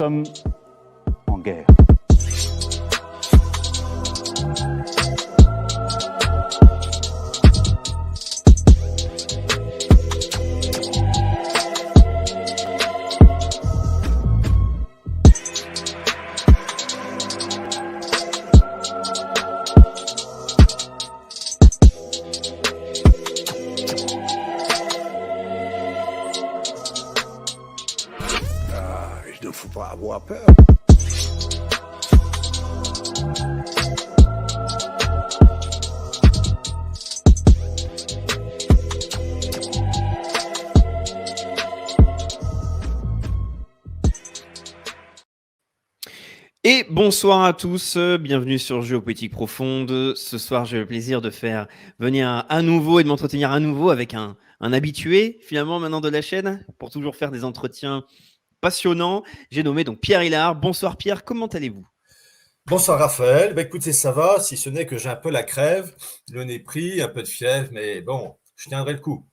sommes en guerre. Il ne faut pas avoir peur. Et bonsoir à tous, bienvenue sur Géopolitique Profonde. Ce soir, j'ai le plaisir de faire venir à nouveau et de m'entretenir à nouveau avec un habitué finalement maintenant de la chaîne pour toujours faire des entretiens passionnants. J'ai nommé donc Pierre Hillard. Bonsoir Pierre, comment allez-vous? Bonsoir Raphaël, écoutez, ça va, si ce n'est que j'ai un peu la crève, le nez pris, un peu de fièvre, mais bon, je tiendrai le coup.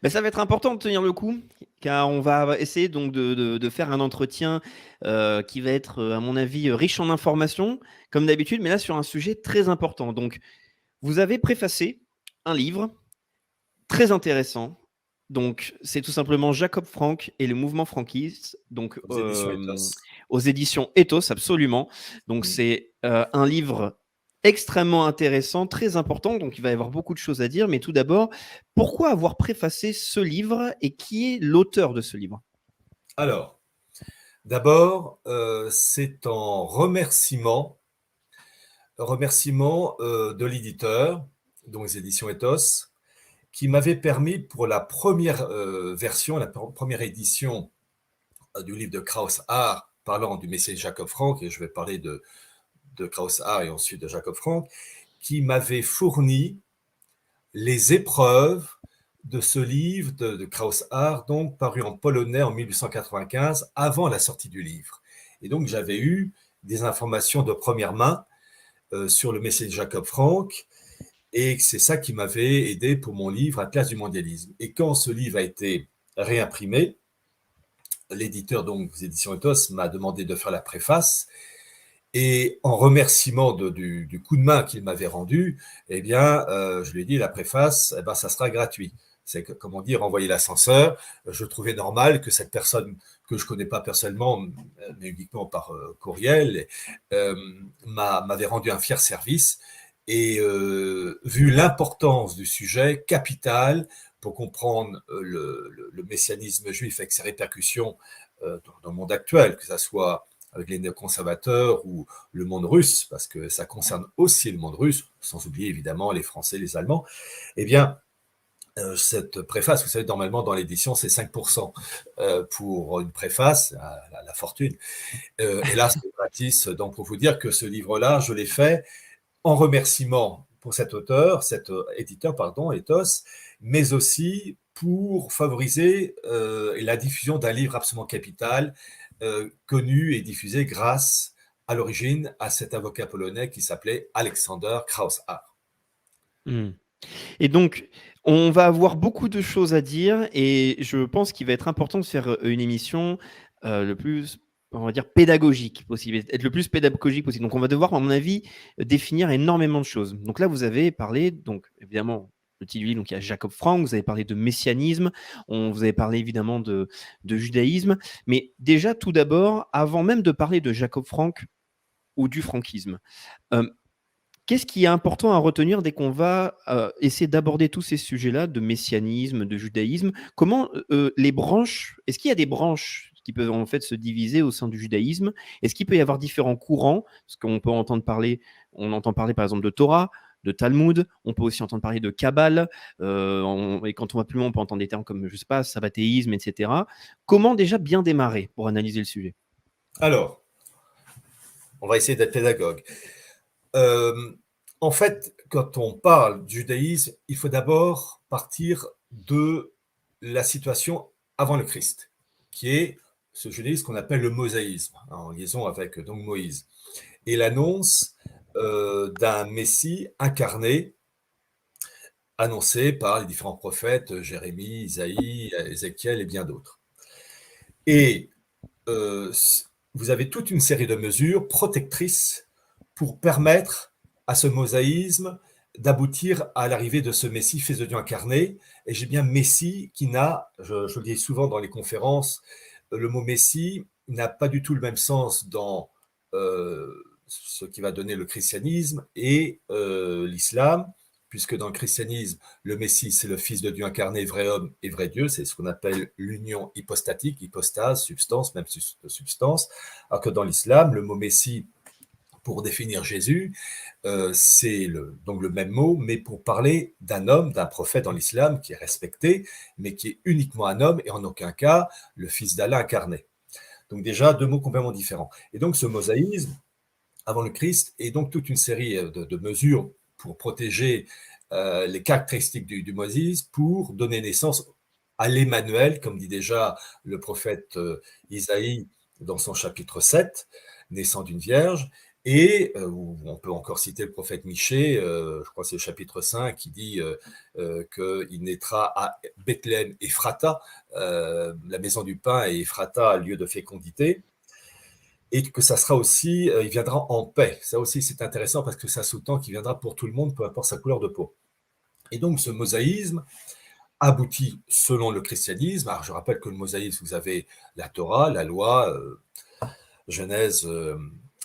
Ça va être important de tenir le coup, car on va essayer donc de faire un entretien qui va être, à mon avis, riche en informations, comme d'habitude, mais là sur un sujet très important. Donc, vous avez préfacé un livre très intéressant. Donc, c'est tout simplement Jacob Frank et le mouvement franquiste, donc Aux éditions Ethos. aux éditions Ethos, absolument. Donc, c'est un livre extrêmement intéressant, très important. Donc, il va y avoir beaucoup de choses à dire. Mais tout d'abord, pourquoi avoir préfacé ce livre et qui est l'auteur de ce livre? Alors, d'abord, c'est en remerciement de l'éditeur, donc les éditions Ethos, qui m'avait permis pour la première version, la première édition du livre de Krauss-Hart, parlant du Messie Jacob Frank, et je vais parler de Krauss-Hart et ensuite de Jacob Frank, qui m'avait fourni les épreuves de ce livre de Krauss-Hart, donc paru en polonais en 1895, avant la sortie du livre. Et donc j'avais eu des informations de première main sur le Messie Jacob Frank, et c'est ça qui m'avait aidé pour mon livre Atlas du mondialisme. Et quand ce livre a été réimprimé, l'éditeur donc des éditions Ethos m'a demandé de faire la préface. Et en remerciement du coup de main qu'il m'avait rendu, eh bien, je lui ai dit, la préface, eh ben, ça sera gratuit. C'est, comment dire, envoyer l'ascenseur. Je trouvais normal que cette personne que je ne connais pas personnellement, mais uniquement par courriel, m'avait rendu un fier service. Et vu l'importance du sujet, capital, pour comprendre le messianisme juif avec ses répercussions dans le monde actuel, que ce soit avec les néoconservateurs ou le monde russe, parce que ça concerne aussi le monde russe, sans oublier évidemment les Français, les Allemands, eh bien, cette préface, vous savez, normalement dans l'édition, c'est 5% pour une préface, la fortune. Et là, c'est gratis. Donc, pour vous dire que ce livre-là, je l'ai fait en remerciement pour cet auteur, cet éditeur, pardon, Ethos, mais aussi pour favoriser la diffusion d'un livre absolument capital, connu et diffusé grâce à l'origine à cet avocat polonais qui s'appelait Alexander Krauss-Hart. Et donc, on va avoir beaucoup de choses à dire et je pense qu'il va être important de faire une émission le plus, on va dire, pédagogique possible, être le plus pédagogique possible. Donc, on va devoir, à mon avis, définir énormément de choses. Donc là, vous avez parlé, donc évidemment, le titre du livre, donc il y a Jacob Frank, vous avez parlé de messianisme, vous avez parlé évidemment de judaïsme, mais déjà, tout d'abord, avant même de parler de Jacob Frank ou du franquisme, qu'est-ce qui est important à retenir dès qu'on va essayer d'aborder tous ces sujets-là de messianisme, de judaïsme? Comment les branches, est-ce qu'il y a des branches qui peuvent en fait se diviser au sein du judaïsme? Est-ce qu'il peut y avoir différents courants? Parce qu'on peut entendre parler, on entend parler par exemple de Torah, de Talmud, on peut aussi entendre parler de Kabbale, et quand on va plus loin, on peut entendre des termes comme, je sais pas, sabbatéisme, etc. Comment déjà bien démarrer pour analyser le sujet? Alors, on va essayer d'être pédagogue. En fait, quand on parle du judaïsme, il faut d'abord partir de la situation avant le Christ, qui est ce judaïsme qu'on appelle le mosaïsme, en liaison avec donc Moïse, et l'annonce d'un Messie incarné, annoncé par les différents prophètes, Jérémie, Isaïe, Ézéchiel et bien d'autres. Et vous avez toute une série de mesures protectrices pour permettre à ce mosaïsme d'aboutir à l'arrivée de ce Messie, fils de Dieu incarné. Et j'ai bien Messie qui n'a, je le dis souvent dans les conférences, le mot Messie n'a pas du tout le même sens dans ce qui va donner le christianisme et l'islam, puisque dans le christianisme, le Messie, c'est le Fils de Dieu incarné, vrai homme et vrai Dieu, c'est ce qu'on appelle l'union hypostatique, hypostase, substance, même substance, alors que dans l'islam, le mot Messie, pour définir Jésus, c'est donc le même mot, mais pour parler d'un homme, d'un prophète dans l'islam qui est respecté, mais qui est uniquement un homme et en aucun cas le Fils d'Allah incarné. Donc déjà, deux mots complètement différents. Et donc ce mosaïsme, avant le Christ, est donc toute une série de mesures pour protéger les caractéristiques du mosaïsme, pour donner naissance à l'Emmanuel, comme dit déjà le prophète Isaïe dans son chapitre 7, naissant d'une vierge. Et on peut encore citer le prophète Michée, je crois que c'est le chapitre 5, qui dit qu'il naîtra à Bethléem Ephrata, la maison du pain, et Ephrata, lieu de fécondité, et que ça sera aussi, il viendra en paix. Ça aussi, c'est intéressant parce que ça sous-tend qu'il viendra pour tout le monde, peu importe sa couleur de peau. Et donc, ce mosaïsme aboutit selon le christianisme. Alors, je rappelle que le mosaïsme, vous avez la Torah, la loi, Genèse,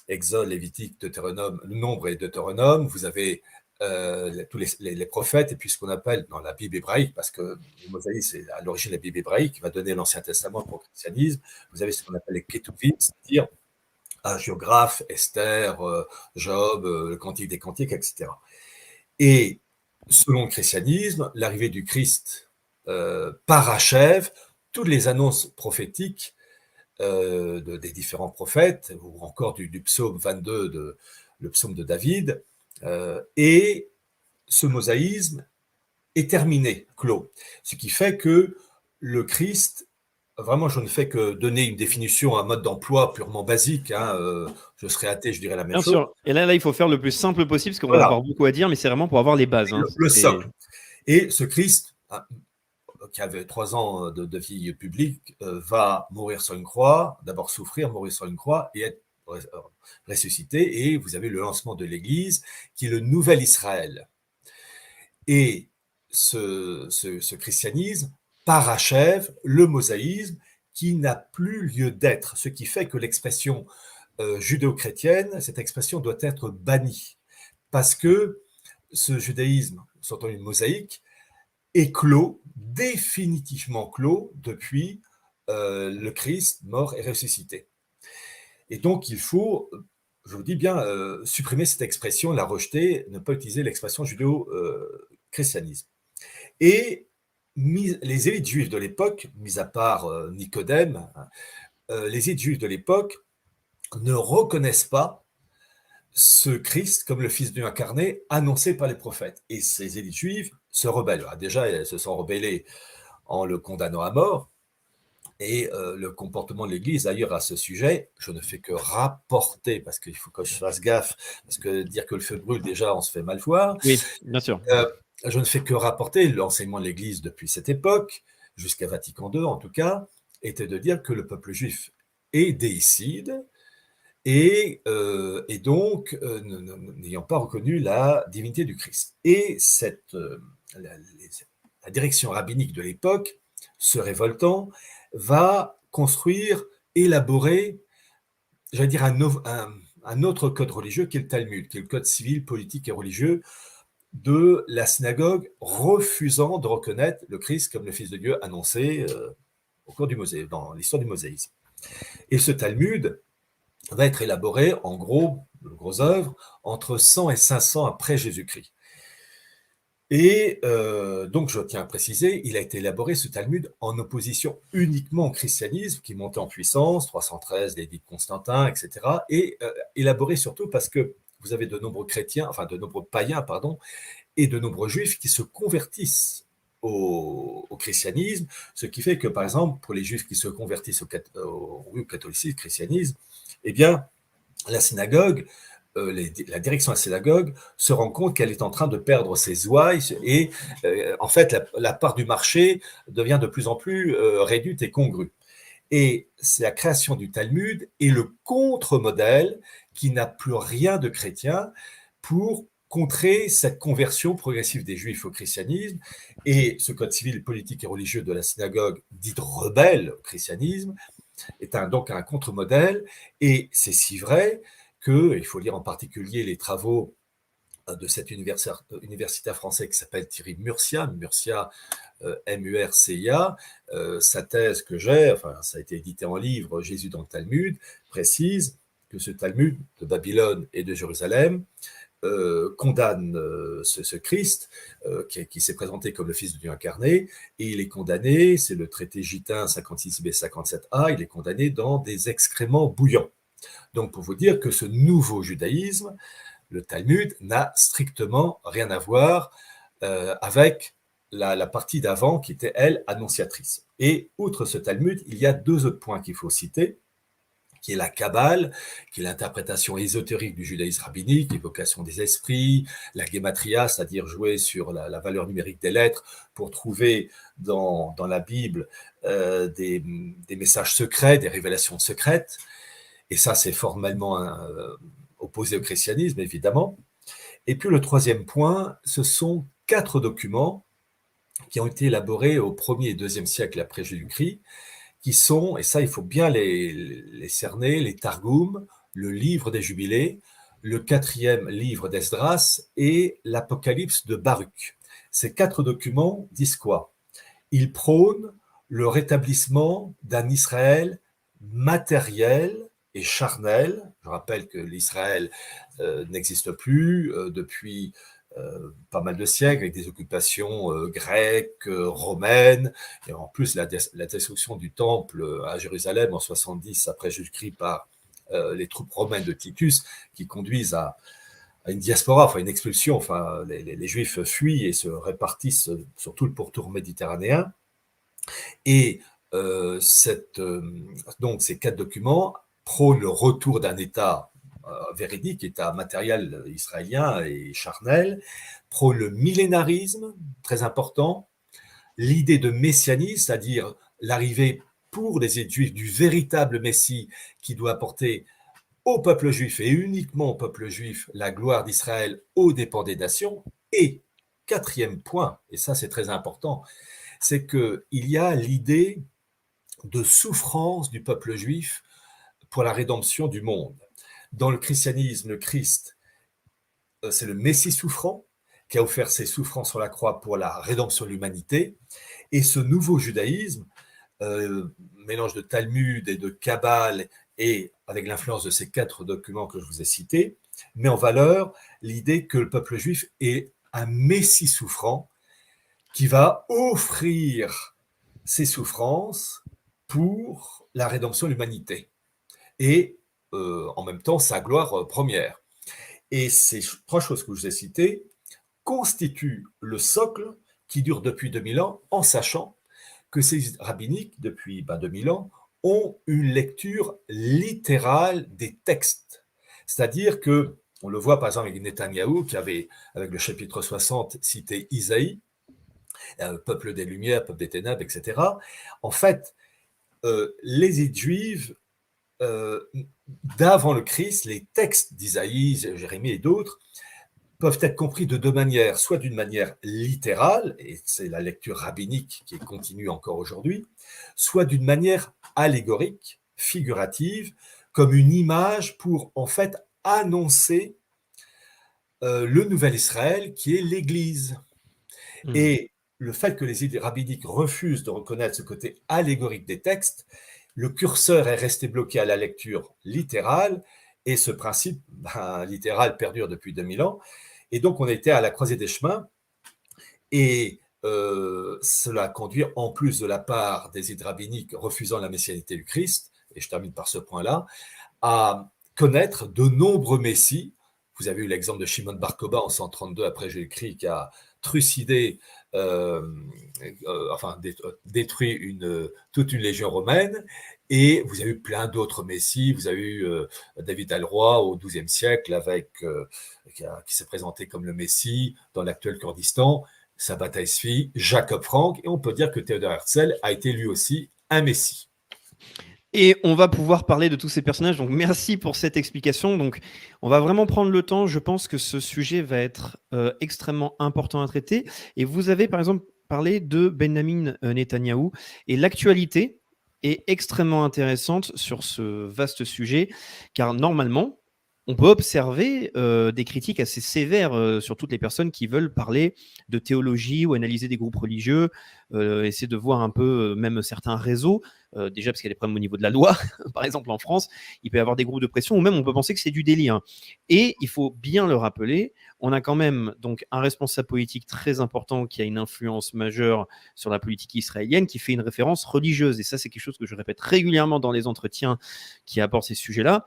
Exode, Lévitique, Deutéronome, le Nombre et Deutéronome. Vous avez tous les prophètes, et puis ce qu'on appelle dans la Bible hébraïque, parce que le mosaïsme, c'est à l'origine la Bible hébraïque, qui va donner l'Ancien Testament pour le christianisme. Vous avez ce qu'on appelle les Ketuvim, c'est-à-dire Géographe, Esther, Job, le Cantique des Cantiques, etc. Et selon le christianisme, l'arrivée du Christ parachève toutes les annonces prophétiques des différents prophètes, ou encore du psaume 22, le psaume de David, et ce mosaïsme est terminé, clos. Ce qui fait que le Christ, vraiment, je ne fais que donner une définition, un mode d'emploi purement basique. Je serais athée, je dirais la même Bien chose. sûr. Et là, il faut faire le plus simple possible, parce qu'on Voilà. va avoir beaucoup à dire, mais c'est vraiment pour avoir les bases. Le socle. Et ce Christ, qui avait 3 ans de vie publique, va mourir sur une croix, d'abord souffrir, mourir sur une croix et être ressuscité. Et vous avez le lancement de l'Église, qui est le nouvel Israël. Et ce christianisme parachève le mosaïsme qui n'a plus lieu d'être, ce qui fait que l'expression judéo-chrétienne, cette expression doit être bannie, parce que ce judaïsme, surtout une mosaïque, est clos, définitivement clos, depuis le Christ mort et ressuscité. Et donc il faut, je vous dis bien, supprimer cette expression, la rejeter, ne pas utiliser l'expression judéo-christianisme. Et les élites juives de l'époque, mis à part Nicodème, les élites juives de l'époque ne reconnaissent pas ce Christ comme le Fils de Dieu incarné annoncé par les prophètes. Et ces élites juives se rebellent. Alors déjà, elles se sont rebellées en le condamnant à mort. Et le comportement de l'Église, d'ailleurs, à ce sujet, je ne fais que rapporter, parce qu'il faut que je fasse gaffe, parce que dire que le feu brûle, déjà, on se fait mal voir. Oui, bien sûr. Je ne fais que rapporter l'enseignement de l'Église depuis cette époque, jusqu'à Vatican II en tout cas, était de dire que le peuple juif est déicide et donc n'ayant pas reconnu la divinité du Christ. Et la direction rabbinique de l'époque, se révoltant, va construire, élaborer, j'allais dire un autre code religieux qui est le Talmud, qui est le code civil, politique et religieux de la synagogue, refusant de reconnaître le Christ comme le Fils de Dieu annoncé au cours du mosaïsme, dans l'histoire du mosaïsme. Et ce Talmud va être élaboré, en gros, de grosses œuvres, entre 100 et 500 après Jésus-Christ. Et donc, je tiens à préciser, il a été élaboré, ce Talmud, en opposition uniquement au christianisme, qui montait en puissance, 313, l'édit de Constantin, etc., et élaboré surtout parce que vous avez de nombreux chrétiens, enfin de nombreux païens, pardon, et de nombreux juifs qui se convertissent au christianisme, ce qui fait que, par exemple, pour les juifs qui se convertissent au catholicisme, au christianisme, eh bien, la synagogue, la direction de la synagogue se rend compte qu'elle est en train de perdre ses ouailles et en fait, la part du marché devient de plus en plus réduite et congrue. Et c'est la création du Talmud et le contre-modèle qui n'a plus rien de chrétien pour contrer cette conversion progressive des Juifs au christianisme. Et ce code civil, politique et religieux de la synagogue, dite rebelle au christianisme, est donc un contre-modèle. Et c'est si vrai qu'il faut lire en particulier les travaux de cet universitaire français qui s'appelle Thierry Murcia, Murcia, sa thèse que j'ai, enfin ça a été édité en livre, Jésus dans le Talmud, précise que ce Talmud de Babylone et de Jérusalem condamne ce Christ qui s'est présenté comme le Fils de Dieu incarné, et il est condamné, c'est le traité Gitin 56b 57a, il est condamné dans des excréments bouillants. Donc pour vous dire que ce nouveau judaïsme, le Talmud, n'a strictement rien à voir avec la partie d'avant qui était, elle, annonciatrice. Et outre ce Talmud, il y a deux autres points qu'il faut citer, qui est la Kabbale, qui est l'interprétation ésotérique du judaïsme rabbinique, l'évocation des esprits, la Gematria, c'est-à-dire jouer sur la valeur numérique des lettres pour trouver dans la Bible des messages secrets, des révélations secrètes. Et ça, c'est formellement opposé au christianisme, évidemment. Et puis le troisième point, ce sont 4 documents qui ont été élaborés au 1er et 2e siècle après Jésus-Christ, qui sont, et ça il faut bien les cerner, les Targum, le livre des Jubilés, le 4e livre d'Esdras et l'Apocalypse de Baruch. Ces 4 documents disent quoi? Ils prônent le rétablissement d'un Israël matériel et charnel. Je rappelle que l'Israël n'existe plus depuis pas mal de siècles, avec des occupations grecques, romaines, et en plus la destruction du temple à Jérusalem en 70 après Jésus-Christ par les troupes romaines de Titus, qui conduisent à une diaspora, enfin une expulsion, enfin les Juifs fuient et se répartissent sur tout le pourtour méditerranéen. Et donc ces 4 documents prônent le retour d'un État véridique, État matériel israélien et charnel, prône le millénarisme, très important, l'idée de messianisme, c'est-à-dire l'arrivée pour les Juifs du véritable Messie qui doit apporter au peuple juif et uniquement au peuple juif la gloire d'Israël aux dépens des nations. Et 4e point, et ça c'est très important, c'est qu'il y a l'idée de souffrance du peuple juif pour la rédemption du monde. Dans le christianisme, le Christ, c'est le Messie souffrant qui a offert ses souffrances sur la croix pour la rédemption de l'humanité. Et ce nouveau judaïsme, mélange de Talmud et de Kabbale, et avec l'influence de ces 4 documents que je vous ai cités, met en valeur l'idée que le peuple juif est un Messie souffrant qui va offrir ses souffrances pour la rédemption de l'humanité. Et en même temps sa gloire première. Et ces 3 choses que je vous ai citées constituent le socle qui dure depuis 2000 ans, en sachant que ces rabbiniques, depuis 2000 ans, ont une lecture littérale des textes. C'est-à-dire que, on le voit par exemple avec Netanyahou, qui avait, avec le chapitre 60, cité Isaïe, peuple des Lumières, peuple des Ténèbres, etc. En fait, les Juifs d'avant le Christ, les textes d'Isaïe, Jérémie et d'autres peuvent être compris de 2 manières, soit d'une manière littérale, et c'est la lecture rabbinique qui continue encore aujourd'hui, soit d'une manière allégorique, figurative, comme une image pour en fait annoncer le nouvel Israël qui est l'Église. Et le fait que les idées rabbiniques refusent de reconnaître ce côté allégorique des textes, le curseur est resté bloqué à la lecture littérale, et ce principe littéral perdure depuis 2000 ans. Et donc, on était à la croisée des chemins, et cela a conduit, en plus de la part des idées rabbiniques refusant la messianité du Christ, et je termine par ce point-là, à connaître de nombreux messies. Vous avez eu l'exemple de Shimon Bar Kokhba en 132 après Jésus-Christ, qui a trucidé, détruit toute une légion romaine, et vous avez eu plein d'autres messies. Vous avez eu David Alroi au XIIe siècle, qui s'est présenté comme le Messie dans l'actuel Kurdistan, Sabbat Tzvi, Jacob Frank, et on peut dire que Théodore Herzl a été lui aussi un Messie. Et on va pouvoir parler de tous ces personnages. Donc, merci pour cette explication. Donc, on va vraiment prendre le temps. Je pense que ce sujet va être extrêmement important à traiter. Et vous avez, par exemple, parlé de Benjamin Netanyahou. Et l'actualité est extrêmement intéressante sur ce vaste sujet, car normalement, on peut observer des critiques assez sévères sur toutes les personnes qui veulent parler de théologie ou analyser des groupes religieux, essayer de voir un peu même certains réseaux, déjà parce qu'il y a des problèmes au niveau de la loi, par exemple en France, il peut y avoir des groupes de pression, ou même on peut penser que c'est du délire. Et il faut bien le rappeler, on a quand même donc un responsable politique très important qui a une influence majeure sur la politique israélienne, qui fait une référence religieuse. Et ça, c'est quelque chose que je répète régulièrement dans les entretiens qui abordent ces sujets-là.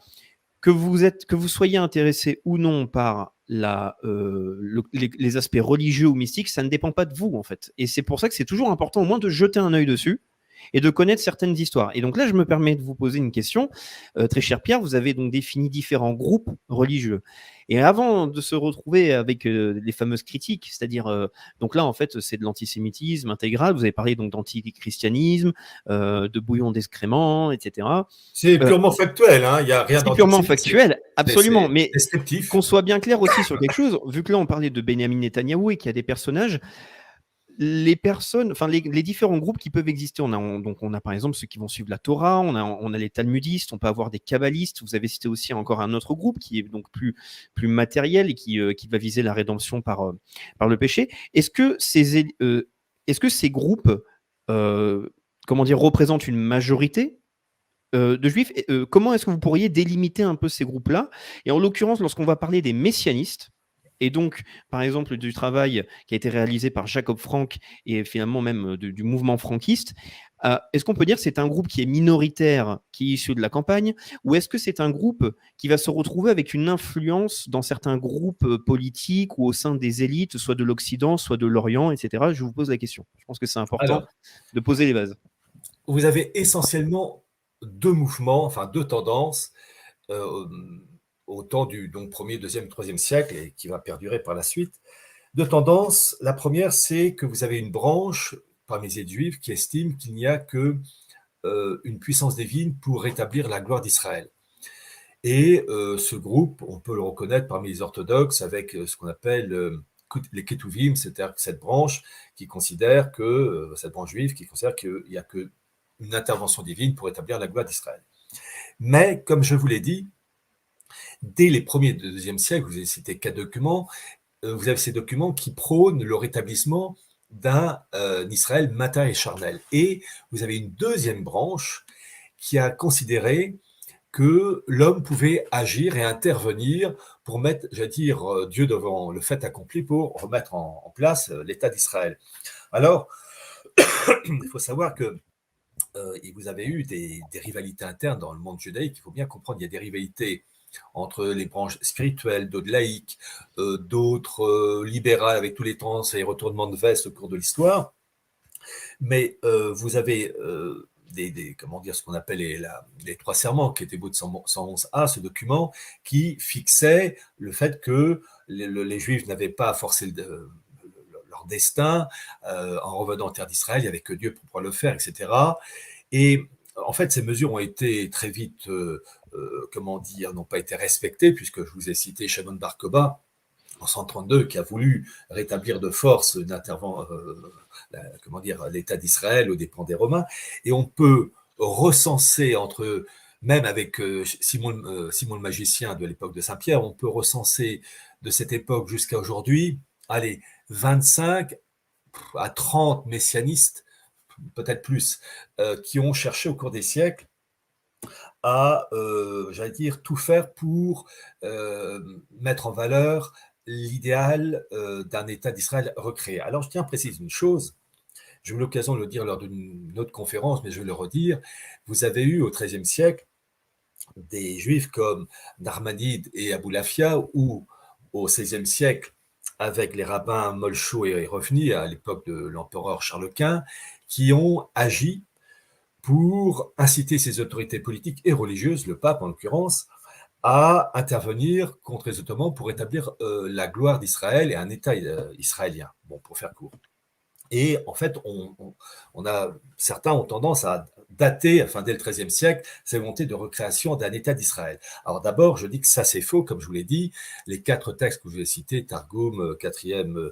Que vous soyez intéressé ou non par les aspects religieux ou mystiques, ça ne dépend pas de vous, en fait. Et c'est pour ça que c'est toujours important, au moins, de jeter un œil dessus et de connaître certaines histoires. Et donc là, je me permets de vous poser une question. Très cher Pierre, vous avez donc défini différents groupes religieux. Et avant de se retrouver avec les fameuses critiques, c'est-à-dire, donc là, en fait, c'est de l'antisémitisme intégral. Vous avez parlé donc d'antichristianisme, de bouillon d'excréments, etc. C'est purement factuel, hein, il n'y a rien C'est purement d'antisémite, factuel, absolument. c'est Mais descriptif. qu'on soit bien clair aussi sur quelque chose, vu que là, on parlait de Benjamin Netanyahou et qu'il y a des personnages, les personnes, enfin les différents groupes qui peuvent exister. Donc on a par exemple ceux qui vont suivre la Torah, on a les talmudistes, on peut avoir des kabbalistes. Vous avez cité aussi encore un autre groupe qui est donc plus matériel et qui va viser la rédemption par le péché. Est-ce que ces groupes, comment dire, représentent une majorité de juifs? Comment est-ce que vous pourriez délimiter un peu ces groupes-là? Et en l'occurrence, lorsqu'on va parler des messianistes, et donc, par exemple, du travail qui a été réalisé par Jacob Frank et finalement même du mouvement franquiste, est-ce qu'on peut dire que c'est un groupe qui est minoritaire, qui est issu de la campagne, ou est-ce que c'est un groupe qui va se retrouver avec une influence dans certains groupes politiques ou au sein des élites, soit de l'Occident, soit de l'Orient, etc. Je vous pose la question. Je pense que c'est important Alors, de poser les bases. vous avez essentiellement deux mouvements, enfin deux tendances, euh, au temps du donc, 1er, 2e, 3e siècle, et qui va perdurer par la suite. Deux tendances. La première, c'est que vous avez une branche parmi les juifs qui estime qu'il n'y a que une puissance divine pour rétablir la gloire d'Israël. Et ce groupe, on peut le reconnaître parmi les orthodoxes avec ce qu'on appelle les Ketuvim, c'est-à-dire cette branche qui considère que, cette branche juive qui considère qu'il n'y a qu'une intervention divine pour établir la gloire d'Israël. Mais, comme je vous l'ai dit, dès les premiers et deuxième siècles, vous avez cité 4 documents, vous avez ces documents qui prônent le rétablissement d'un Israël matin et charnel. Et vous avez une deuxième branche qui a considéré que l'homme pouvait agir et intervenir pour mettre, j'allais dire, Dieu devant le fait accompli pour remettre en place l'État d'Israël. Alors, il faut savoir que vous avez eu des rivalités internes dans le monde judaïque. Il faut bien comprendre, il y a des rivalités entre les branches spirituelles, d'autres laïques, d'autres libérales avec tous les tendances et les retournements de veste au cours de l'histoire. Mais vous avez comment dire, ce qu'on appelle les trois serments, qui étaient beau de 111a, ce document, qui fixait le fait que les Juifs n'avaient pas à forcer leur destin en revenant en terre d'Israël, il n'y avait que Dieu pour pouvoir le faire, etc. Et en fait, ces mesures ont été très vite, comment dire, n'ont pas été respectées, puisque je vous ai cité Shimon Bar Kokhba, en 132, qui a voulu rétablir de force comment dire, l'État d'Israël aux dépens des Romains. Et on peut recenser même avec Simon le magicien de l'époque de Saint-Pierre, on peut recenser de cette époque jusqu'à aujourd'hui, allez, 25 à 30 messianistes, peut-être plus, qui ont cherché au cours des siècles à, j'allais dire, tout faire pour mettre en valeur l'idéal d'un État d'Israël recréé. Alors, je tiens à préciser une chose, j'ai eu l'occasion de le dire lors d'une autre conférence, mais je vais le redire, vous avez eu au XIIIe siècle des Juifs comme Narmanide et Aboulafia, ou au XVIe siècle, avec les rabbins Molcho et Rofni, à l'époque de l'empereur Charles Quint, qui ont agi pour inciter ces autorités politiques et religieuses, le pape en l'occurrence, à intervenir contre les Ottomans pour établir la gloire d'Israël et un État israélien, bon, pour faire court. Et en fait, certains ont tendance à dater, enfin dès le XIIIe siècle, cette volonté de recréation d'un État d'Israël. Alors d'abord, je dis que ça c'est faux, comme je vous l'ai dit, les 4 textes que je vous ai cités, Targum, 4e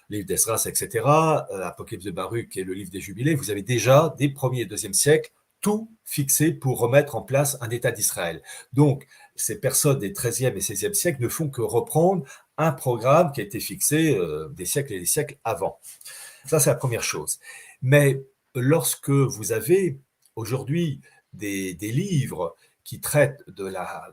livre d'Esdras, etc., Apocalypse de Baruch et le livre des Jubilés, vous avez déjà, dès le 1er et 2e siècle, tout fixé pour remettre en place un État d'Israël. Donc, ces personnes des 13e et 16e siècles ne font que reprendre un programme qui a été fixé des siècles et des siècles avant. Ça, c'est la première chose. Mais lorsque vous avez aujourd'hui des livres qui traitent de la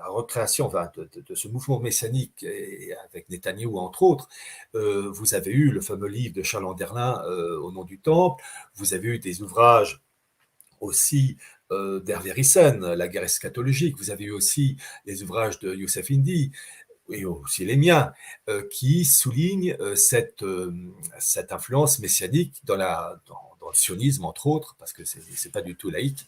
recréation, enfin, de ce mouvement messianique, et avec Netanyahou entre autres, vous avez eu le fameux livre de Charles Anderlin, Au nom du Temple, vous avez eu des ouvrages aussi d'Hervé Ryssen, La guerre eschatologique, vous avez eu aussi les ouvrages de Youssef Indy, et aussi les miens, qui soulignent cette influence messianique dans le sionisme, entre autres, parce que c'est pas du tout laïque.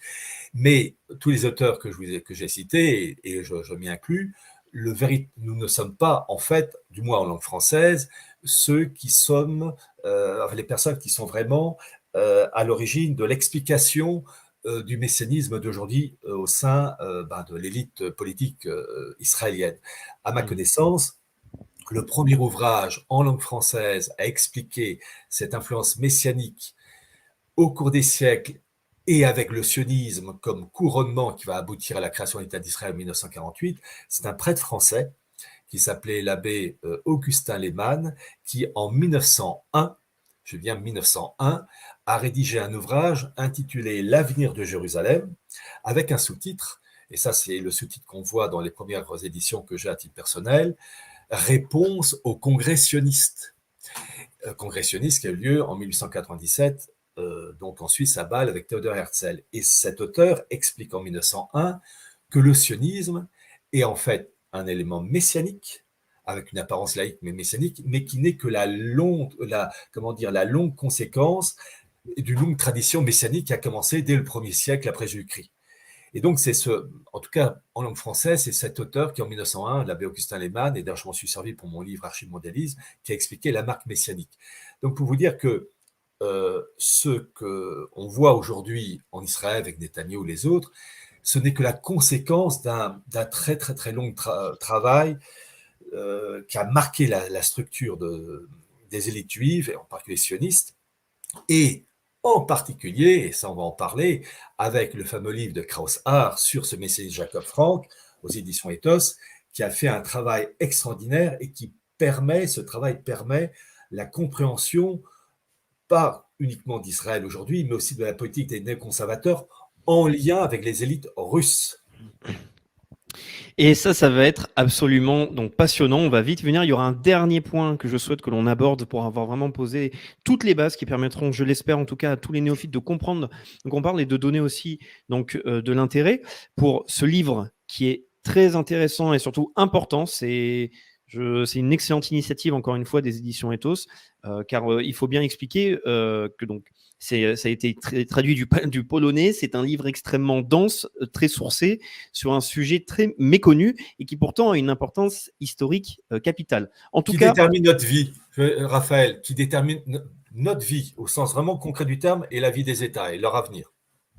Mais tous les auteurs que j'ai cités, et je m'y inclus, nous ne sommes pas, en fait, du moins en langue française, ceux qui sommes, les personnes qui sont vraiment à l'origine de l'explication du messianisme d'aujourd'hui au sein de l'élite politique israélienne. À ma connaissance, le premier ouvrage en langue française à expliquer cette influence messianique au cours des siècles et avec le sionisme comme couronnement qui va aboutir à la création de l'État d'Israël en 1948, c'est un prêtre français qui s'appelait l'abbé Augustin Lehmann, qui en 1901, je viens 1901, a rédigé un ouvrage intitulé L'avenir de Jérusalem, avec un sous-titre, et ça c'est le sous-titre qu'on voit dans les premières éditions que j'ai à titre personnel, Réponse aux congressionnistes. Congressionnistes qui a eu lieu en 1897, donc en Suisse à Bâle avec Théodore Herzl. Et cet auteur explique en 1901 que le sionisme est en fait un élément messianique, avec une apparence laïque mais messianique, mais qui n'est que la longue conséquence d'une longue tradition messianique qui a commencé dès le 1er siècle après Jésus-Christ. Et donc, en tout cas, en langue française, c'est cet auteur qui, en 1901, l'abbé Augustin Lehmann, et d'ailleurs, je m'en suis servi pour mon livre Archives mondialisme, qui a expliqué la marque messianique. Donc, pour vous dire que ce qu'on voit aujourd'hui en Israël avec Netanyahou ou les autres, ce n'est que la conséquence d'un très, très, très long travail qui a marqué la structure des élites juives, et en particulier sionistes, et en particulier, et ça on va en parler, avec le fameux livre de Krauss-Haar sur ce messianisme Jacob Frank, aux éditions Ethos, qui a fait un travail extraordinaire et ce travail permet la compréhension, pas uniquement d'Israël aujourd'hui, mais aussi de la politique des néoconservateurs en lien avec les élites russes. Et ça va être absolument donc passionnant. On va vite venir. Il y aura un dernier point que je souhaite que l'on aborde pour avoir vraiment posé toutes les bases qui permettront, je l'espère en tout cas, à tous les néophytes de comprendre de quoi on parle et de donner aussi donc de l'intérêt pour ce livre qui est très intéressant et surtout important. C'est une excellente initiative, encore une fois, des éditions Ethos, car il faut bien expliquer que donc ça a été traduit du polonais. C'est un livre extrêmement dense, très sourcé, sur un sujet très méconnu et qui pourtant a une importance historique capitale. En tout cas, détermine notre vie, Raphaël, qui détermine notre vie au sens vraiment concret du terme et la vie des États et leur avenir.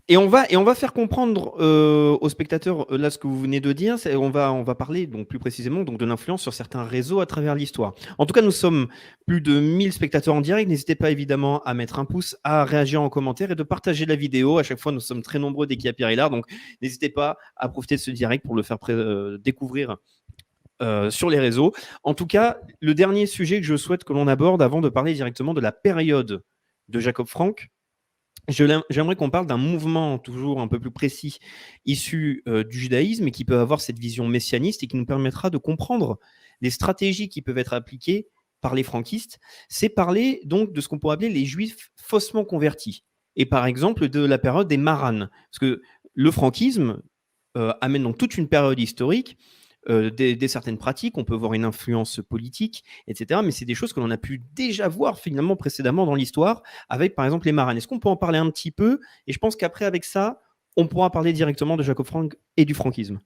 Et on va faire comprendre aux spectateurs là ce que vous venez de dire. On va parler donc plus précisément donc de l'influence sur certains réseaux à travers l'histoire. En tout cas, nous sommes plus de 1000 spectateurs en direct. N'hésitez pas évidemment à mettre un pouce, à réagir en commentaire et de partager la vidéo. À chaque fois, nous sommes très nombreux dès qu'il y a Pierre Hillard. Donc, n'hésitez pas à profiter de ce direct pour le faire découvrir sur les réseaux. En tout cas, le dernier sujet que je souhaite que l'on aborde avant de parler directement de la période de Jacob Frank, j'aimerais qu'on parle d'un mouvement toujours un peu plus précis issu du judaïsme et qui peut avoir cette vision messianiste et qui nous permettra de comprendre les stratégies qui peuvent être appliquées par les franquistes. C'est parler donc de ce qu'on pourrait appeler les juifs faussement convertis et par exemple de la période des Maranes. Parce que le franquisme amène donc toute une période historique des certaines pratiques, on peut voir une influence politique, etc. Mais c'est des choses que l'on a pu déjà voir finalement précédemment dans l'histoire, avec par exemple les Maranes. Est-ce qu'on peut en parler un petit peu? Et je pense qu'après, avec ça, on pourra parler directement de Jacob Frank et du franquisme.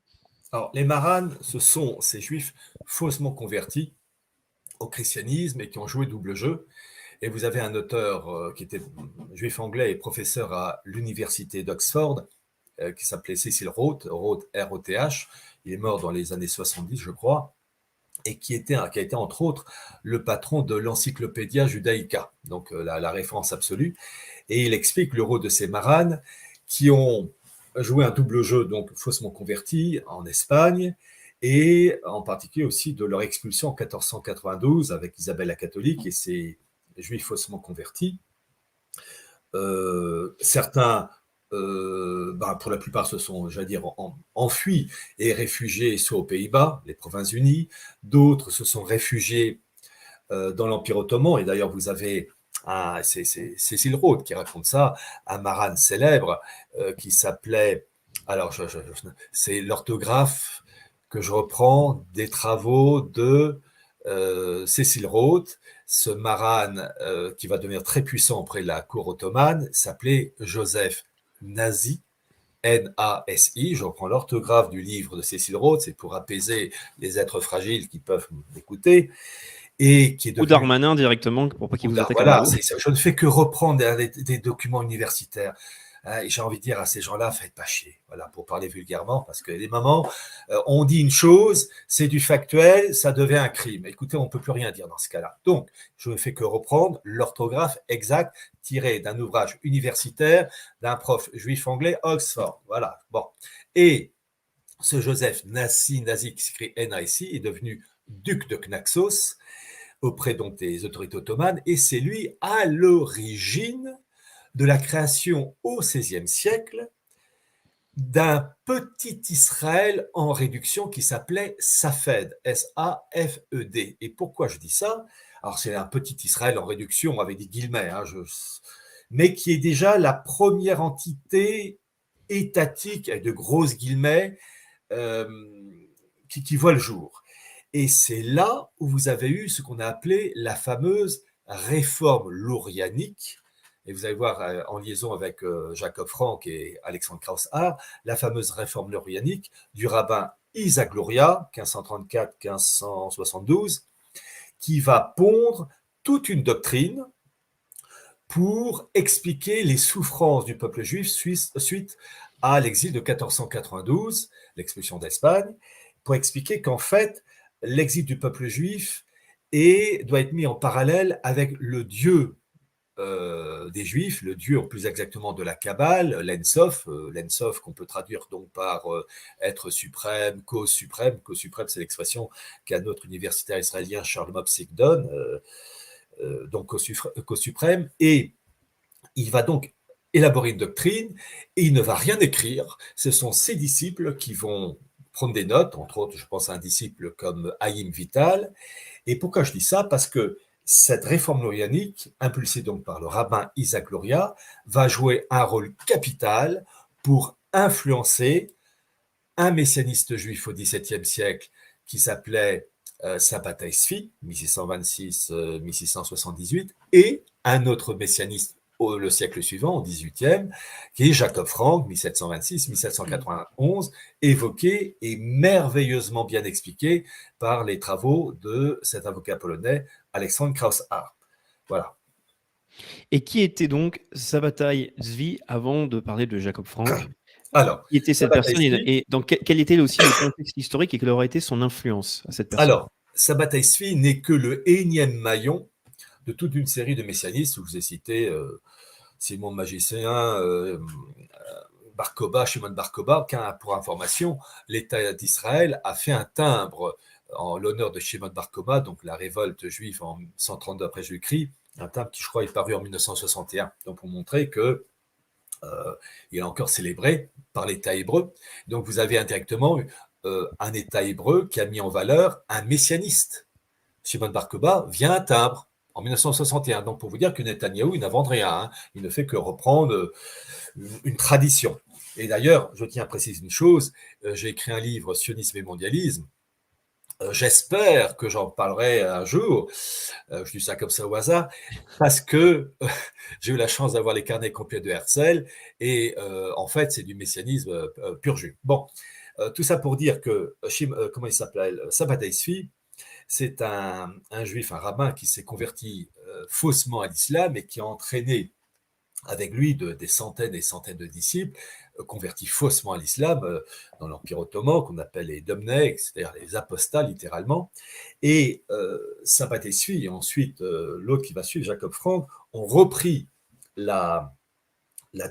Alors, les Maranes, ce sont ces juifs faussement convertis au christianisme et qui ont joué double jeu. Et vous avez un auteur qui était juif anglais et professeur à l'université d'Oxford, qui s'appelait Cecil Rhodes, R-O-T-H. Il est mort dans les années 70, je crois, et qui a été entre autres le patron de l'Encyclopédia Judaica, donc la référence absolue. Et il explique le rôle de ces maranes qui ont joué un double jeu, donc faussement convertis en Espagne, et en particulier aussi de leur expulsion en 1492 avec Isabelle la catholique et ses juifs faussement convertis. Certains, pour la plupart, se sont, j'allais dire, enfuis et réfugiés soit aux Pays-Bas, les Provinces-Unies. D'autres se sont réfugiés dans l'Empire ottoman. Et d'ailleurs, vous avez c'est Cécile Rhodes qui raconte ça, un marane célèbre qui s'appelait, alors c'est l'orthographe que je reprends des travaux de Cécile Rhodes. Ce marane qui va devenir très puissant auprès de la cour ottomane s'appelait Joseph Nasi, N-A-S-I. Je reprends l'orthographe du livre de Cécile Rhodes, c'est pour apaiser les êtres fragiles qui peuvent m'écouter. Et qui est devenu... Ou Darmanin directement, pour pas qu'il vous attaque. Voilà, je ne fais que reprendre des documents universitaires. Et j'ai envie de dire à ces gens-là, faites pas chier, voilà, pour parler vulgairement, parce que les mamans, on dit une chose, c'est du factuel, ça devient un crime. Écoutez, on ne peut plus rien dire dans ce cas-là. Donc, je ne fais que reprendre l'orthographe exacte tirée d'un ouvrage universitaire d'un prof juif anglais à Oxford. Voilà, bon. Et ce Joseph Nasi, qui s'écrit N-A-S-I, est devenu duc de Knaxos, auprès donc des autorités ottomanes, et c'est lui à l'origine de la création au XVIe siècle d'un petit Israël en réduction qui s'appelait Safed, S-A-F-E-D. Et pourquoi je dis ça? Alors c'est un petit Israël en réduction avec des guillemets, mais qui est déjà la première entité étatique, avec de grosses guillemets, qui voit le jour. Et c'est là où vous avez eu ce qu'on a appelé la fameuse réforme laurianique. Et vous allez voir, en liaison avec Jacob Frank et Alexandre Krauss-Hart, la fameuse réforme laurianique du rabbin Isaac Luria, 1534-1572, qui va pondre toute une doctrine pour expliquer les souffrances du peuple juif suite à l'exil de 1492, l'expulsion d'Espagne, pour expliquer qu'en fait, l'exil du peuple juif doit être mis en parallèle avec le Dieu des Juifs, le Dieu plus exactement de la Kabbale, l'Ensof, qu'on peut traduire donc par être suprême, cause suprême. Cause suprême, c'est l'expression qu'un autre universitaire israélien, Charles Mopsik, donne, donc cause suprême. Et il va donc élaborer une doctrine et il ne va rien écrire. Ce sont ses disciples qui vont prendre des notes, entre autres, je pense à un disciple comme Haïm Vital. Et pourquoi je dis ça? Parce que cette réforme laurianique, impulsée donc par le rabbin Isaac Luria, va jouer un rôle capital pour influencer un messianiste juif au XVIIe siècle qui s'appelait Sabbatai Tzvi, 1626-1678, et un autre messianiste le siècle suivant, au XVIIIe, qui est Jacob Frank, 1726-1791, évoqué et merveilleusement bien expliqué par les travaux de cet avocat polonais, Alexandre Krauss-Hart. Voilà. Et qui était donc Sabbatai Tzvi avant de parler de Jacob Frank? Alors, qui était cette personne et dans quel était aussi le contexte historique et quelle aurait été son influence à cette personne? Alors, Sabbatai Tzvi n'est que le énième maillon de toute une série de messianistes. Je vous ai cité Simon Magicien, Shimon Bar Kokhba, pour information, l'État d'Israël a fait un timbre en l'honneur de Shimon Bar Kokhba, donc la révolte juive en 132 après Jésus-Christ, un timbre qui, je crois, est paru en 1961, donc pour montrer que il est encore célébré par l'État hébreu. Donc vous avez indirectement un État hébreu qui a mis en valeur un messianiste. Shimon Bar Kokhba vient un timbre en 1961. Donc, pour vous dire que Netanyahou, il n'invente rien. Hein. Il ne fait que reprendre une tradition. Et d'ailleurs, je tiens à préciser une chose. J'ai écrit un livre, Sionisme et mondialisme. J'espère que j'en parlerai un jour. Je dis ça comme ça au hasard. Parce que j'ai eu la chance d'avoir les carnets complets de Herzl. Et en fait, c'est du messianisme pur jus. Bon, tout ça pour dire que, comment il s'appelle, Sabbatai Tzvi, c'est un juif, un rabbin qui s'est converti faussement à l'islam et qui a entraîné avec lui des centaines et centaines de disciples convertis faussement à l'islam dans l'Empire ottoman, qu'on appelle les domneks, c'est-à-dire les apostats littéralement. Et Sabbat et Tzvi, et ensuite l'autre qui va suivre, Jacob Frank, ont repris la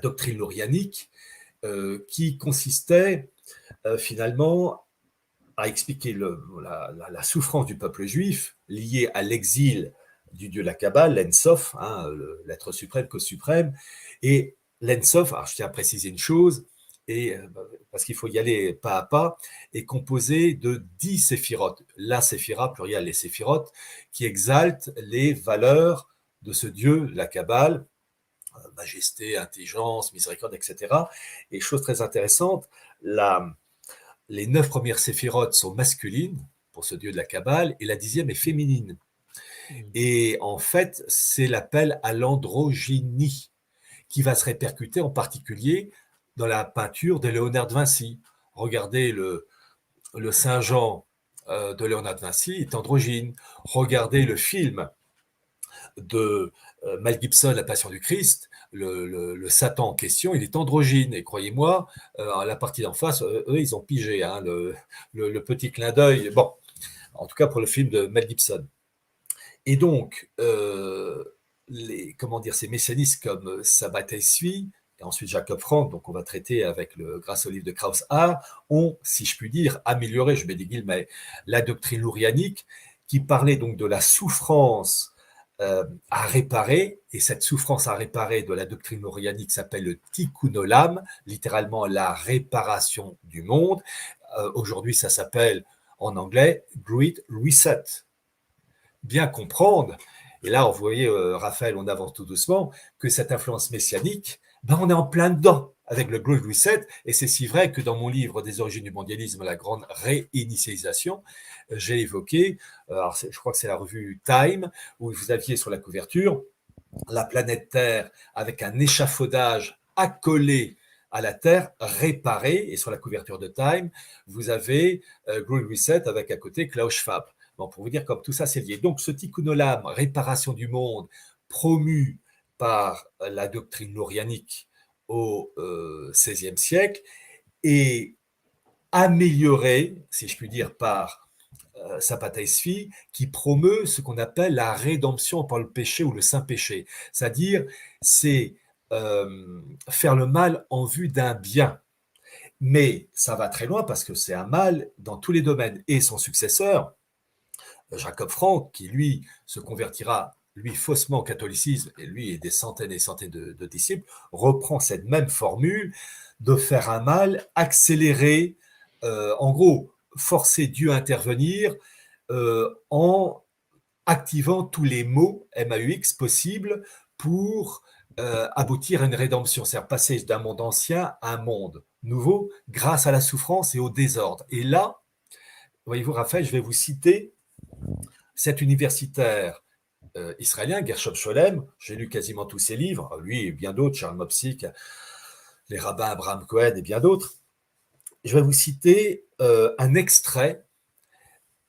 doctrine lourianique qui consistait finalement à expliquer la souffrance du peuple juif liée à l'exil du dieu de la Kabbale, l'En-Sof, l'être suprême, cause suprême. Et l'En-Sof, alors je tiens à préciser une chose, parce qu'il faut y aller pas à pas, est composé de 10 séphirotes. La séphira, pluriel les séphirotes, qui exaltent les valeurs de ce dieu de la Kabbale, majesté, intelligence, miséricorde, etc. Et chose très intéressante, les 9 premières séphirotes sont masculines pour ce dieu de la Kabbale et la 10e est féminine. Et en fait, c'est l'appel à l'androgynie qui va se répercuter en particulier dans la peinture de Léonard de Vinci. Regardez le Saint Jean de Léonard de Vinci est androgyne. Regardez le film de Mel Gibson, La Passion du Christ, le Satan en question, il est androgyne. Et croyez-moi, la partie d'en face, eux, ils ont pigé le petit clin d'œil. Bon, en tout cas pour le film de Mel Gibson. Et donc, ces messianistes comme Sabbat et Tzvi, et ensuite Jacob Frank, donc on va traiter grâce au livre de Krauss-Haar, ont, si je puis dire, amélioré, je mets des guillemets, la doctrine lourianique, qui parlait donc de la souffrance à réparer, et cette souffrance à réparer de la doctrine lourianique s'appelle le tikkun olam, littéralement la réparation du monde. Aujourd'hui, ça s'appelle en anglais Great Reset. Bien comprendre, et là, vous voyez, Raphaël, on avance tout doucement, que cette influence messianique, on est en plein dedans avec le Great Reset, et c'est si vrai que dans mon livre des origines du mondialisme, la grande réinitialisation, j'ai évoqué, je crois que c'est la revue Time, où vous aviez sur la couverture la planète Terre avec un échafaudage accolé à la Terre, réparé, et sur la couverture de Time, vous avez Great Reset avec à côté Klaus Schwab. Bon, pour vous dire comme tout ça c'est lié. Donc ce tikkun olam, réparation du monde, promu par la doctrine lourianique au XVIe siècle, est amélioré, si je puis dire, par Sabbat et Tzvi, qui promeut ce qu'on appelle la rédemption par le péché ou le saint péché. C'est-à-dire, c'est faire le mal en vue d'un bien. Mais ça va très loin parce que c'est un mal dans tous les domaines. Et son successeur, Jacob Frank, qui lui se convertira faussement au catholicisme, et lui et des centaines et des centaines de disciples, reprend cette même formule de faire un mal accéléré, en gros, forcer Dieu à intervenir en activant tous les mots MAUX possibles pour aboutir à une rédemption, c'est-à-dire passer d'un monde ancien à un monde nouveau grâce à la souffrance et au désordre. Et là, voyez-vous, Raphaël, je vais vous citer cet universitaire israélien, Gershom Scholem. J'ai lu quasiment tous ses livres, lui et bien d'autres, Charles Mopsik, les rabbins Abraham Cohen et bien d'autres. Je vais vous citer un extrait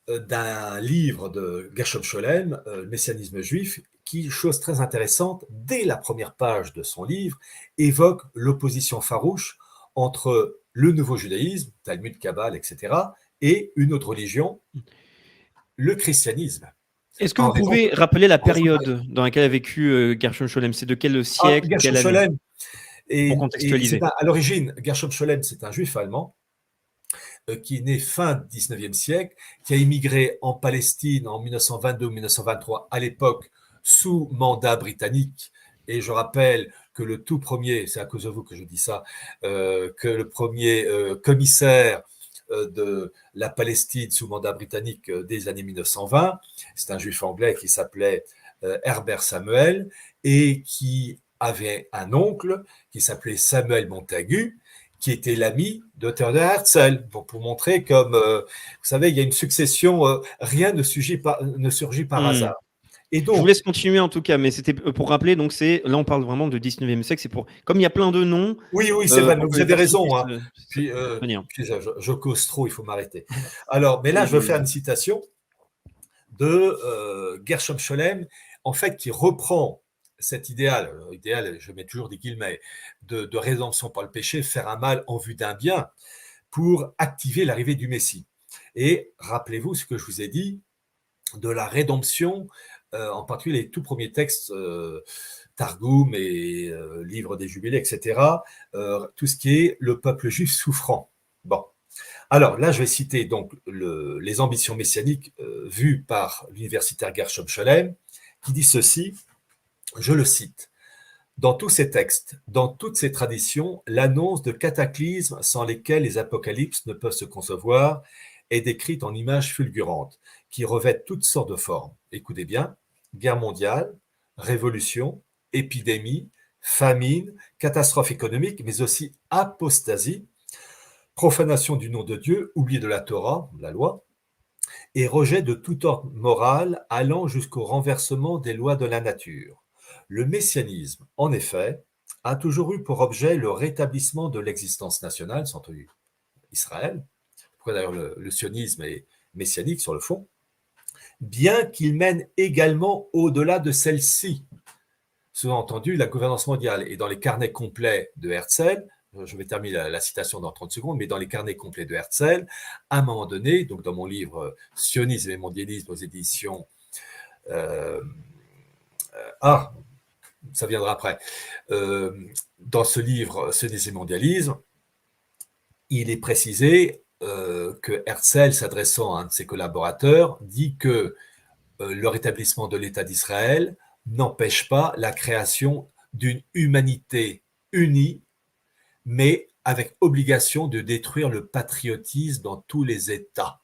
d'un livre de Gershom Scholem, Le messianisme juif, qui, chose très intéressante, dès la première page de son livre, évoque l'opposition farouche entre le nouveau judaïsme, Talmud, Kabbale, etc., et une autre religion, le christianisme. Est-ce que vous pouvez rappeler la période dans laquelle a vécu Gershom Scholem? C'est de quel siècle, Gershom Scholem, pour contextualiser. À l'origine, Gershom Scholem, c'est un juif allemand qui est né fin 19e siècle, qui a immigré en Palestine en 1922-1923, à l'époque sous mandat britannique. Et je rappelle que le tout premier, c'est à cause de vous que je dis ça, que le premier commissaire de la Palestine sous mandat britannique des années 1920, c'est un juif anglais qui s'appelait Herbert Samuel et qui avait un oncle qui s'appelait Samuel Montagu, qui était l'ami de Theodor Herzl, pour montrer comme, vous savez, il y a une succession, rien ne surgit par hasard. Et donc, je vous laisse continuer en tout cas, mais c'était pour rappeler, donc là on parle vraiment de 19e siècle, c'est pour, comme il y a plein de noms. Oui, c'est vrai, vous avez raison. Puis je cause trop, il faut m'arrêter. Alors, mais là, je veux faire une citation de Gershom Scholem, en fait, qui reprend cet idéal, je mets toujours des guillemets, de rédemption par le péché, faire un mal en vue d'un bien, pour activer l'arrivée du Messie. Et rappelez-vous ce que je vous ai dit de la rédemption, en particulier les tout premiers textes, Targum et Livre des Jubilés, etc., tout ce qui est le peuple juif souffrant. Bon. Alors là, je vais citer donc les ambitions messianiques vues par l'universitaire Gershom Scholem, qui dit ceci, je le cite, « Dans tous ces textes, dans toutes ces traditions, l'annonce de cataclysmes sans lesquels les apocalypses ne peuvent se concevoir est décrite en images fulgurantes, qui revêtent toutes sortes de formes. Écoutez bien, guerre mondiale, révolution, épidémie, famine, catastrophe économique, mais aussi apostasie, profanation du nom de Dieu, oubli de la Torah, la loi, et rejet de tout ordre moral allant jusqu'au renversement des lois de la nature. Le messianisme, en effet, a toujours eu pour objet le rétablissement de l'existence nationale, sans entendu Israël, pourquoi d'ailleurs le sionisme est messianique sur le fond, bien qu'il mène également au-delà de celle-ci. Sous-entendu, la gouvernance mondiale. Et dans les carnets complets de Herzl, je vais terminer la citation dans 30 secondes, mais dans les carnets complets de Herzl, à un moment donné, donc dans mon livre Sionisme et mondialisme aux éditions... ça viendra après. Dans ce livre Sionisme et mondialisme, il est précisé que Herzl, s'adressant à un de ses collaborateurs, dit que le rétablissement de l'État d'Israël n'empêche pas la création d'une humanité unie, mais avec obligation de détruire le patriotisme dans tous les États.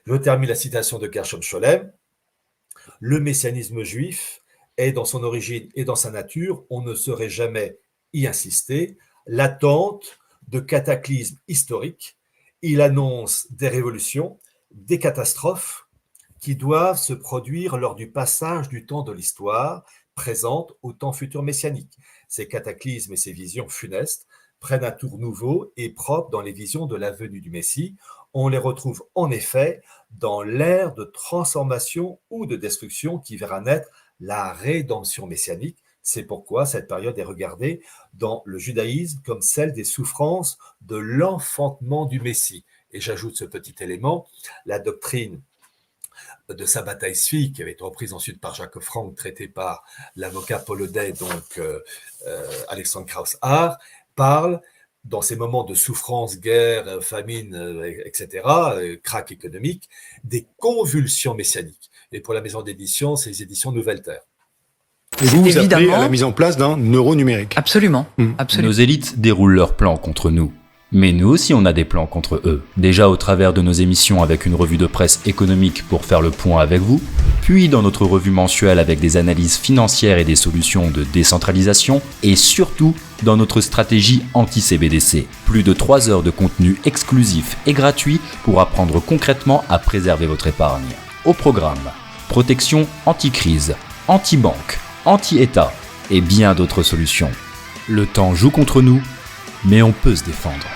Je termine la citation de Gershom Scholem. Le messianisme juif est dans son origine et dans sa nature, on ne saurait jamais y insister, l'attente de cataclysmes historiques. Il annonce des révolutions, des catastrophes qui doivent se produire lors du passage du temps de l'histoire présente au temps futur messianique. Ces cataclysmes et ces visions funestes prennent un tour nouveau et propre dans les visions de la venue du Messie. On les retrouve en effet dans l'ère de transformation ou de destruction qui verra naître la rédemption messianique. C'est pourquoi cette période est regardée dans le judaïsme comme celle des souffrances de l'enfantement du Messie. Et j'ajoute ce petit élément, la doctrine de Sabbatai Tzvi, qui avait été reprise ensuite par Jacques Frank, traitée par l'avocat polonais, donc Alexandre Krauss-Haar, parle, dans ces moments de souffrance, guerre, famine, etc., krach économique, des convulsions messianiques. Et pour la maison d'édition, c'est les éditions Nouvelle Terre. Et vous appelez à la mise en place d'un euro numérique. Absolument. Absolument. Nos élites déroulent leurs plans contre nous. Mais nous aussi on a des plans contre eux. Déjà au travers de nos émissions avec une revue de presse économique pour faire le point avec vous, puis dans notre revue mensuelle avec des analyses financières et des solutions de décentralisation, et surtout dans notre stratégie anti-CBDC. Plus de 3 heures de contenu exclusif et gratuit pour apprendre concrètement à préserver votre épargne. Au programme, protection anti-crise, anti-banque, anti-État et bien d'autres solutions. Le temps joue contre nous, mais on peut se défendre.